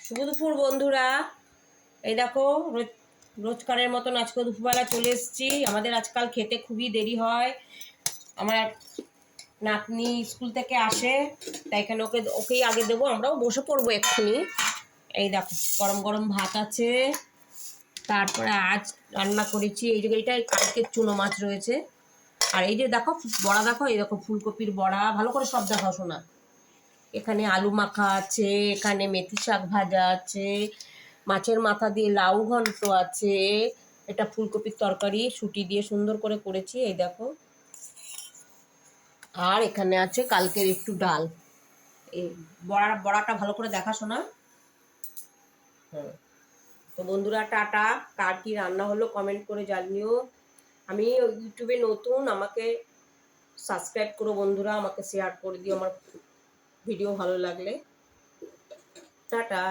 শুভ দুপুর বন্ধুরা। এই দেখো রোজকারের মতন আজকে দুপুরবেলা চলে এসেছি। আমাদের আজকাল খেতে খুবই দেরি হয়। আমার নাতনি স্কুল থেকে আসে, তাই এখানে ওকেই আগে দেবো, আমরাও বসে পড়বো এক্ষুনি। এই দেখো গরম গরম ভাত আছে, তারপরে আজ রান্না করেছি এই যে এইটাই কালকের চুনো মাছ রয়েছে। আর এই যে দেখো বড়া, দেখো এই দেখো ফুলকপির বড়া, ভালো করে সব দেখাও শোনা। এখানে আলু মাখা আছে, এখানে মেথি শাক ভাজা আছে, মাছের মাথা দিয়ে লাউ ঘন্ট আছে, এটা ফুলকপির তরকারি শুটি দিয়ে সুন্দর করে করেছি এই দেখো। আর এখানে আছে কালকের একটু ডাল। এই বড়াটা ভালো করে দেখাশোনা। হ্যাঁ, তো বন্ধুরা টাটা। কার কি রান্না হলো কমেন্ট করে জানিও। আমি ইউটিউবে নতুন, আমাকে সাবস্ক্রাইব করো বন্ধুরা, আমাকে শেয়ার করে দিও আমার ভিডিও ভালো লাগলে। টাটা।